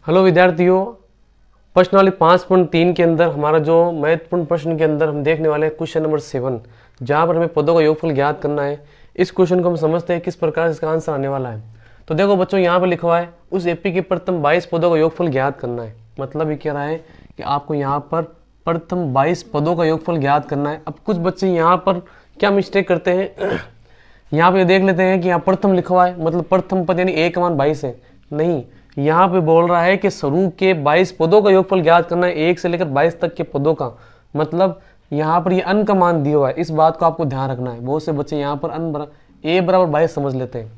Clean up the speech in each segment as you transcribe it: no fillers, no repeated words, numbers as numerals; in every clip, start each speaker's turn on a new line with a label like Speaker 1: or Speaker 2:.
Speaker 1: Hello विद्यार्थियों, प्रश्नावली 5.3 के अंदर हमारा जो महत्वपूर्ण प्रश्न के अंदर हम देखने वाले हैं क्वेश्चन नंबर 7, जहाँ पर हमें पदों का योगफल ज्ञात करना है। इस क्वेश्चन को हम समझते हैं किस प्रकार इसका आंसर आने वाला है। तो देखो बच्चों, यहाँ पर लिखा हुआ है उस एपी के प्रथम 22 पदों का योगफल ज्ञात करना है। मतलब ये कह रहा है कि आपको यहाँ पर प्रथम 22 पदों का योगफल ज्ञात करना है। अब कुछ बच्चे यहाँ पर क्या मिस्टेक करते हैं, यहाँ पे देख लेते हैं कि यहाँ प्रथम लिखा हुआ है, मतलब प्रथम पद यानी एक मान 22 है। नहीं, यहाँ पे बोल रहा है कि शुरू के 22 पदों का योगफल ज्ञात करना है, 1 से लेकर 22 तक के पदों का। मतलब यहाँ पर ये अन का मान दिया हुआ है, इस बात को आपको ध्यान रखना है। बहुत से बच्चे यहाँ पर a बराबर 22 समझ लेते हैं।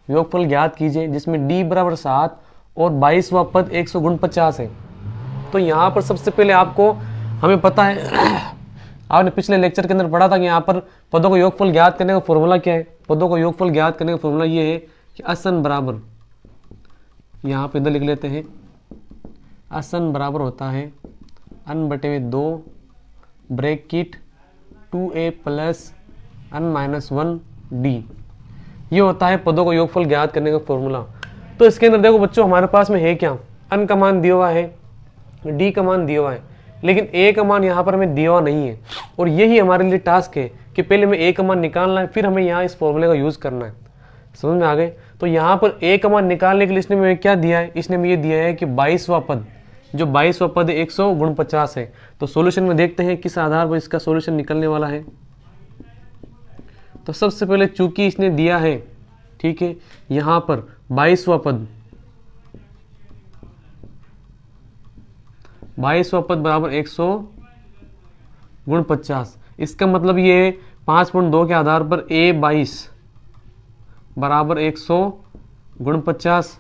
Speaker 1: योगफल ज्ञात कीजिए जिसमें d बराबर 7 और 22वां पद 149 है। तो यहाँ पर सबसे पहले आपको हमें पता है आपने पिछले लेक्चर के अंदर पढ़ा था कि यहाँ पर पदों को योगफल ज्ञात करने का फॉर्मूला क्या है। पदों को योगफल ज्ञात करने का फॉर्मूला ये है कि असन बराबर, यहाँ पे इधर लिख लेते हैं, असन बराबर होता है अन बटे 2 ब्रैकेट 2a प्लस अन माइनस 1 d। ये होता है पदों को योगफल ज्ञात करने का फॉर्मूला। तो इसके अंदर देखो बच्चों, हमारे पास में है क्या, अन का मान दिया हुआ है, डी का मान दिया हुआ है, लेकिन ए का मान यहाँ पर हमें दिया हुआ नहीं है। और यही हमारे लिए टास्क है कि पहले हमें ए का मान निकालना है, फिर हमें यहाँ इस फॉर्मूले का यूज करना है। समझ में आ गए। तो यहाँ पर ए का मान निकालने के लिए इसने हमें क्या दिया है, इसने हमें ये दिया है कि 22वां पद, जो 22वां पद 149 है। तो सॉल्यूशन में देखते हैं किस आधार पर इसका सॉल्यूशन निकलने वाला है। तो सबसे पहले चूंकि इसने दिया है, ठीक है, यहाँ पर 22वां पद बराबर 149, इसका मतलब ये 5.2 के आधार पर a22 बराबर 149।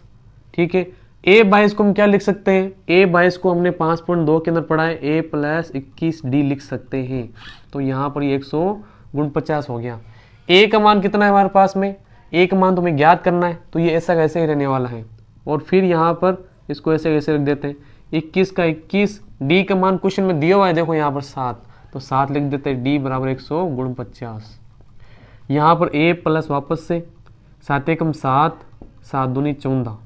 Speaker 1: ठीक है, a22 को हम क्या लिख सकते हैं, a22 को हमने 5.2 के अंदर पढ़ा है, a प्लस 21d लिख सकते हैं। तो यहाँ पर ये 149 हो गया। a का मान कितना है हमारे पास में, a का मान तो हमें ज्ञात करना है, तो ये ऐसा कैसे ही रहने वाला है। और फिर यहाँ पर इसको ऐसे कैसे रख देते हैं, 21 का 21, d का मान क्वेश्चन में दिया हुआ है, देखो यहाँ पर 7, तो 7 लिख देते हैं, d बराबर 149। यहाँ पर a प्लस वापस से 7 एकम 7, 7 दूनी 14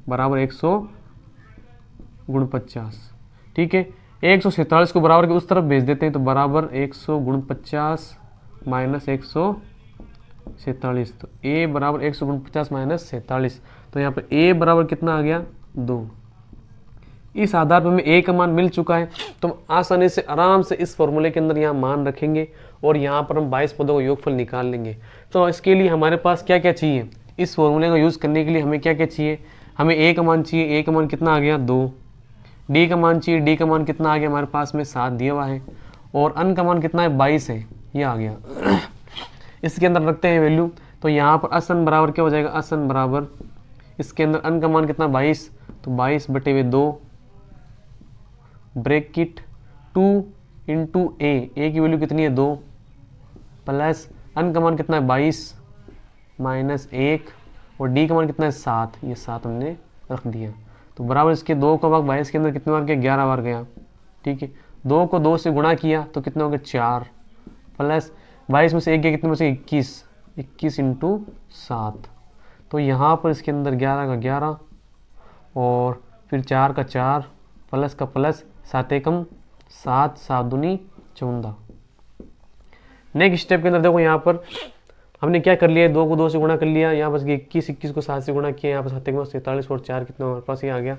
Speaker 1: बराबर 149। ठीक है, 147 को बराबर के उस तरफ भेज देते हैं, तो बराबर 149 माइनस 147, तो a बराबर 149 माइनस 47। तो यहाँ पर a बराबर कितना आ गया, 2। इस आधार पर हमें a का मान मिल चुका है, तो हम आसानी से आराम से इस फॉर्मूले के अंदर यहाँ मान रखेंगे और यहाँ पर हम 22 पदों का योगफल निकाल लेंगे। तो इसके लिए हमारे पास क्या क्या चाहिए, इस फॉर्मूले का यूज़ करने के लिए हमें क्या क्या चाहिए, हमें a का मान चाहिए, a का मान कितना आ गया 2, d का मान चाहिए, d का मान कितना आ गया हमारे पास में 7 दिया हुआ है, और अन का मान कितना है 22 है, ये आ गया। इसके अंदर रखते हैं वैल्यू, तो यहाँ पर असन बराबर क्या हो जाएगा, असन बराबर इसके अंदर अन का मान कितना 22, तो 22 बटे 2 ब्रैकेट 2 इंटू ए की वैल्यू कितनी है 2, प्लस अन का मान कितना है 22 माइनस 1, और डी का मान कितना है 7, ये 7 हमने रख दिया। तो बराबर इसके 2 का भाग 22 के अंदर कितने बार गया, 11 बार गया। ठीक है, 2 को 2 से गुणा किया तो कितना हो गया 4, प्लस 22 में से 1 गया, कितने में से 21 इंटू 7। तो यहाँ पर इसके अंदर 11 का 11 और फिर 4 का 4 प्लस का प्लस, 7 एकम 7, 7 दूनी 14। नेक्स्ट स्टेप के अंदर देखो, यहाँ पर हमने क्या कर लिया, 2 को 2 से गुणा कर लिया, यहाँ बस 21 को 7 से गुणा किया, यहाँ पर 7 एकम 47 और 4 कितना हमारे पास ये आ गया।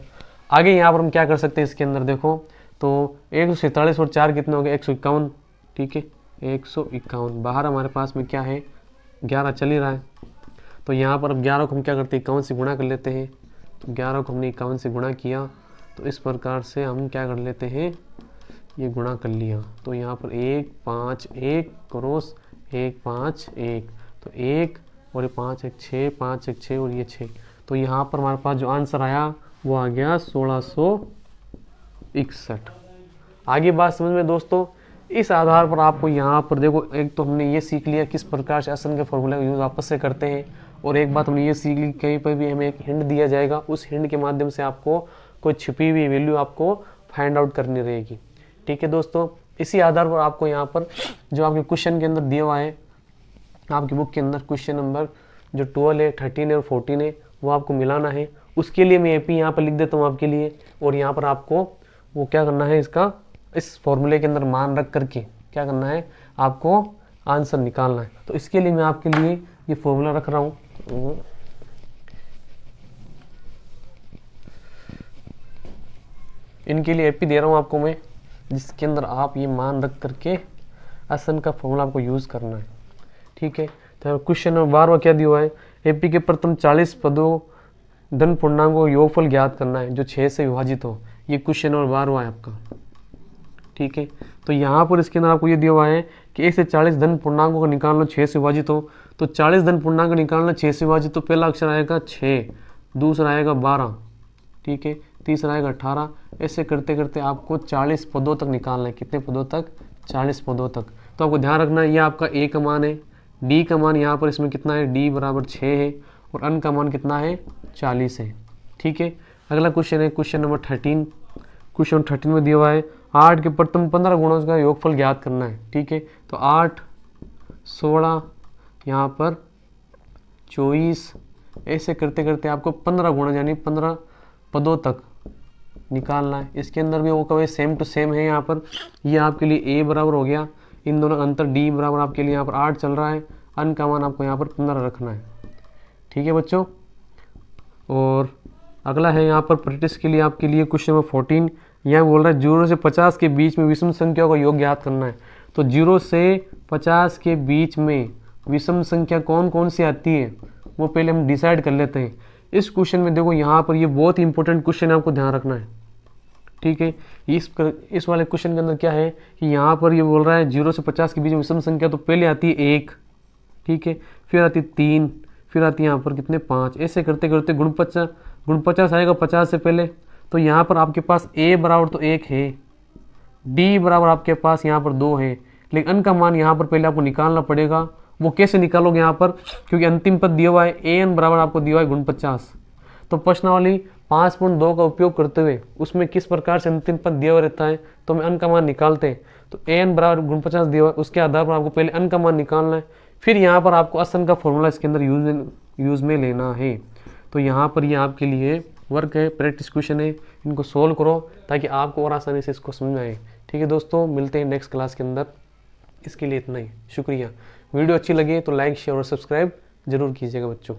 Speaker 1: आगे यहाँ पर हम क्या कर सकते हैं इसके अंदर देखो, तो 147 और 4 कितना हो गया 151। ठीक है, 151, बाहर हमारे पास में क्या है 11 चल ही रहा है, तो यहाँ पर अब 11 को हम क्या करते हैं 51 से गुणा कर लेते हैं। तो 11 को हमने 51 से गुणा किया, तो इस प्रकार से हम क्या कर लेते हैं, ये गुणा कर लिया। तो यहाँ पर 1 5 1 क्रॉस 1 5 1, तो 1 और ये 5 1 6, 5 1 6 और ये 6। तो यहाँ पर हमारे पास जो आंसर आया वो आ गया 1661। आगे बात समझ में दोस्तों, इस आधार पर आपको यहाँ पर देखो, एक तो हमने ये सीख लिया किस प्रकार से असन के फॉर्मूले का यूज़ वापस से करते हैं, और एक बात हमने ये सीख ली कहीं पर भी हमें एक हिंट दिया जाएगा, उस हिंट के माध्यम से आपको कोई छिपी हुई वैल्यू आपको फाइंड आउट करनी रहेगी। ठीक है दोस्तों, इसी आधार पर आपको यहाँ पर जो आपके क्वेश्चन के अंदर दिया हुआ है, आपकी बुक के अंदर क्वेश्चन नंबर जो 12 है, 13 है और 14 है, वो आपको मिलाना है। उसके लिए मैं AP यहाँ पर लिख देता हूँ आपके लिए, और यहाँ पर आपको वो क्या करना है, इसका इस फॉर्मूले के अंदर मान रख करके क्या करना है, आपको आंसर निकालना है। तो इसके लिए मैं आपके लिए ये फॉर्मूला रख रहा हूँ। इनके लिए AP दे रहा हूँ आपको मैं, जिसके अंदर आप ये मान रख करके आसन का फॉर्मूला आपको यूज़ करना है। ठीक है, तो क्वेश्चन नंबर 12 क्या दिया हुआ है, AP के प्रथम 40 पदों धन पूर्णांकों का योगफल ज्ञात करना है जो 6 से विभाजित हो। ये क्वेश्चन नंबर 12 है आपका। ठीक है, तो यहाँ पर इसके अंदर आपको ये दिया हुआ है कि 1 से 40 धन पूर्णांकों का निकालना 6 से विभाजित हो। तो 40 धन पूर्णांक निकालना 6 से विभाजित, तो पहला अक्षर आएगा 6, दूसरा आएगा 12, ठीक है, तीसरा आएगा 18। ऐसे करते करते आपको 40 पदों तक निकालना है। कितने पदों तक? 40 पदों तक। तो आपको ध्यान रखना है, ये आपका A का मान है, D का मान यहाँ पर इसमें कितना है, D बराबर 6 है, और N का मान कितना है, 40 है। ठीक है, अगला क्वेश्चन है क्वेश्चन नंबर 13। क्वेश्चन 13 में दिया हुआ है 8 के प्रथम 15 गुणों का योगफल ज्ञात करना है। ठीक है, तो 8, 16, यहाँ पर 24, ऐसे करते करते आपको 15 गुणा यानी 15 पदों तक निकालना है। इसके अंदर भी वो कभी सेम टू सेम है। यहाँ पर ये आपके लिए A बराबर हो गया, इन दोनों का अंतर D बराबर आपके लिए यहाँ पर 8 चल रहा है, N का मान आपको यहाँ पर 15 रखना है। ठीक है बच्चों, और अगला है यहाँ पर प्रैक्टिस के लिए आपके लिए क्वेश्चन नंबर 14। यह बोल रहा है 0 से 50 के बीच में विषम संख्या का योग ज्ञात करना है। तो 0 से 50 के बीच में विषम संख्या कौन कौन सी आती है वो पहले हम डिसाइड कर लेते हैं। इस क्वेश्चन में देखो यहाँ पर ये बहुत ही इंपॉर्टेंट क्वेश्चन है, आपको ध्यान रखना है। ठीक है, इस वाले क्वेश्चन के अंदर क्या है कि यहाँ पर ये बोल रहा है 0 से 50 के बीच में विषम संख्या, तो पहले आती है 1, ठीक है, फिर आती है 3, फिर आती है यहाँ पर कितने 5, ऐसे करते करते गुण 50 आएगा 50 से पहले। तो यहाँ पर आपके पास A बराबर तो 1 है, D बराबर आपके पास यहाँ पर 2 है, लेकिन N का मान यहाँ पर पहले आपको निकालना पड़ेगा। वो कैसे निकालोगे यहाँ पर, क्योंकि अंतिम पद दिया हुआ है AN बराबर आपको दिया हुआ है गुण 50। तो प्रश्नावली 5.2 का उपयोग करते हुए उसमें किस प्रकार से अंतिम पद दिया हुआ रहता है, तो हम N का मान निकालते हैं। तो AN बराबर गुण 50 दिया हुआ है, उसके आधार पर आपको पहले N का मान निकालना है, फिर यहाँ पर आपको असन का फॉर्मूला इसके अंदर यूज में लेना है। तो यहाँ पर ये आपके लिए वर्क है, प्रैक्टिस क्वेश्चन है, इनको सोल्व करो ताकि आपको और आसानी से इसको समझ में आए। ठीक है दोस्तों, मिलते हैं नेक्स्ट क्लास के अंदर। इसके लिए इतना ही, शुक्रिया। वीडियो अच्छी लगे तो लाइक, शेयर और सब्सक्राइब जरूर कीजिएगा बच्चों।